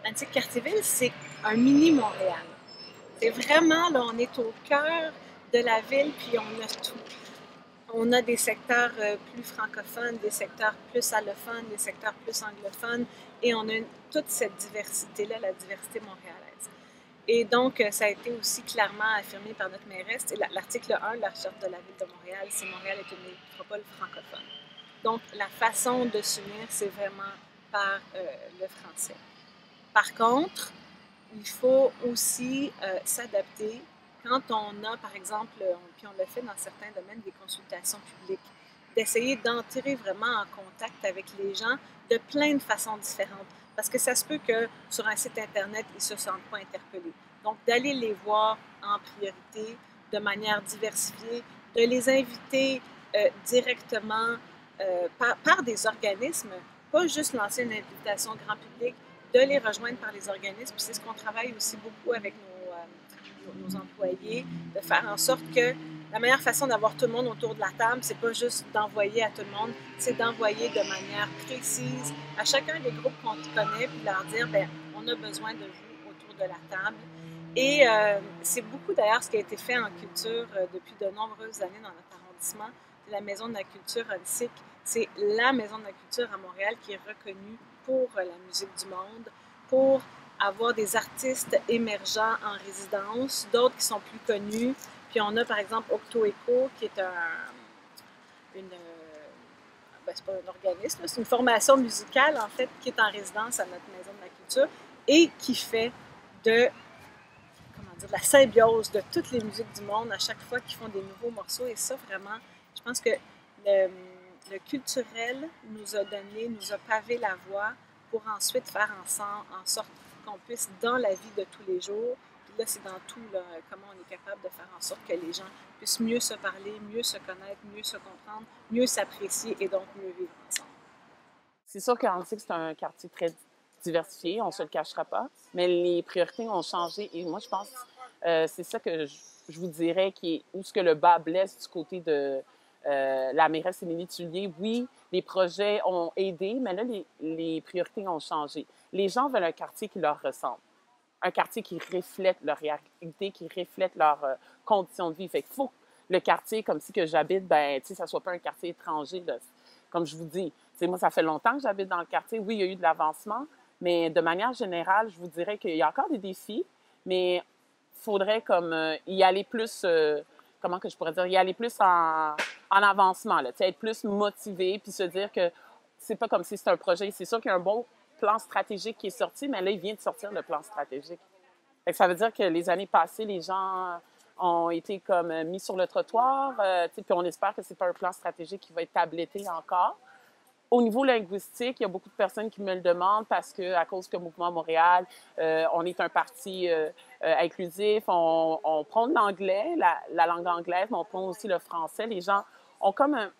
Antique Cartierville, c'est un mini Montréal. C'est vraiment, là, on est au cœur de la ville, puis on a tout. On a des secteurs plus francophones, des secteurs plus allophones, des secteurs plus anglophones, et on a toute cette diversité-là, la diversité montréalaise. Et donc, ça a été aussi clairement affirmé par notre mairesse. L'article 1 de la Charte de la Ville de Montréal, c'est Montréal est une métropole francophone. Donc, la façon de s'unir, c'est vraiment par le français. Par contre, il faut aussi s'adapter quand on a, par exemple, puis on le fait dans certains domaines, des consultations publiques, d'essayer d'entrer vraiment en contact avec les gens de plein de façons différentes. Parce que ça se peut que sur un site Internet, ils ne se sentent pas interpellés. Donc, d'aller les voir en priorité, de manière diversifiée, de les inviter directement par des organismes, pas juste lancer une invitation au grand public, de les rejoindre par les organismes. Puis c'est ce qu'on travaille aussi beaucoup avec nos employés, de faire en sorte que la meilleure façon d'avoir tout le monde autour de la table, c'est pas juste d'envoyer à tout le monde, c'est d'envoyer de manière précise à chacun des groupes qu'on connaît, puis leur dire, bien, on a besoin de vous autour de la table. Et c'est beaucoup d'ailleurs ce qui a été fait en culture depuis de nombreuses années dans notre arrondissement. La Maison de la culture antique, c'est la Maison de la culture à Montréal qui est reconnue pour la musique du monde, pour avoir des artistes émergents en résidence, d'autres qui sont plus connus. Puis on a par exemple Octo Echo, qui est c'est pas un organisme, c'est une formation musicale en fait qui est en résidence à notre Maison de la culture et qui fait de de la symbiose de toutes les musiques du monde à chaque fois qu'ils font des nouveaux morceaux. Et ça, vraiment, je pense que le culturel nous a donné, nous a pavé la voie pour ensuite faire en sorte qu'on puisse, dans la vie de tous les jours, puis là, c'est dans tout, là, comment on est capable de faire en sorte que les gens puissent mieux se parler, mieux se connaître, mieux se comprendre, mieux s'apprécier et donc mieux vivre ensemble. C'est sûr qu'Antique, c'est un quartier très diversifié, on ne se le cachera pas, mais les priorités ont changé et moi, je pense c'est ça que je vous dirais qui est où ce que le bas blesse du côté de la mairesse Émilie Tullier. Oui, les projets ont aidé, mais là, les priorités ont changé. Les gens veulent un quartier qui leur ressemble, un quartier qui reflète leur réalité, qui reflète leurs conditions de vie. Fait qu'il faut que le quartier, comme si que j'habite, ben, tu sais, ça soit pas un quartier étranger, là. Comme je vous dis. T'sais, moi, ça fait longtemps que j'habite dans le quartier. Oui, il y a eu de l'avancement, mais de manière générale, je vous dirais qu'il y a encore des défis, mais il faudrait comme y aller plus, comment que je pourrais dire, y aller plus en avancement, là, être plus motivé, puis se dire que c'est pas comme si c'était un projet. C'est sûr qu'il y a un bon plan stratégique qui est sorti, mais là, il vient de sortir le plan stratégique. Fait que ça veut dire que les années passées, les gens ont été comme mis sur le trottoir, puis on espère que c'est pas un plan stratégique qui va être tabletté encore. Au niveau linguistique, il y a beaucoup de personnes qui me le demandent parce que, à cause que Mouvement Montréal, on est un parti inclusif, on prône l'anglais, la langue anglaise, mais on prône aussi le français. Les gens ont comme un...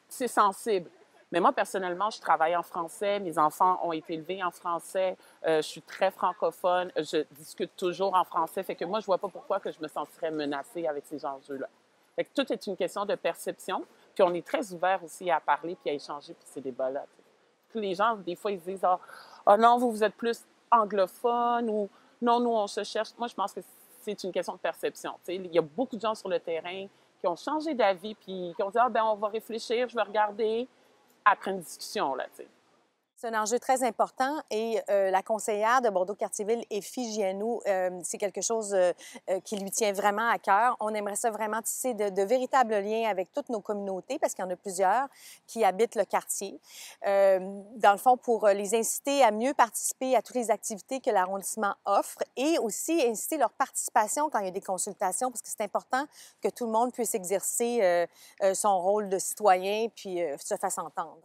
C'est sensible. Mais moi, personnellement, je travaille en français. Mes enfants ont été élevés en français. Je suis très francophone. Je discute toujours en français. Fait que moi, je vois pas pourquoi que je me sentirais menacée avec ces enjeux-là. Fait que tout est une question de perception. Puis on est très ouvert aussi à parler puis à échanger puis ces débats-là. Puis les gens, des fois, ils se disent ah non, vous êtes plus anglophone ou non, nous, on se cherche. Moi, je pense que c'est une question de perception. T'sais. Il y a beaucoup de gens sur le terrain qui ont changé d'avis puis qui ont dit ah ben on va réfléchir, je vais regarder après une discussion, là, tu sais. C'est un enjeu très important et la conseillère de Bordeaux-Cartierville, Effie Gianou, c'est quelque chose qui lui tient vraiment à cœur. On aimerait ça vraiment tisser de véritables liens avec toutes nos communautés parce qu'il y en a plusieurs qui habitent le quartier. Dans le fond, pour les inciter à mieux participer à toutes les activités que l'arrondissement offre et aussi inciter leur participation quand il y a des consultations parce que c'est important que tout le monde puisse exercer son rôle de citoyen puis se fasse entendre.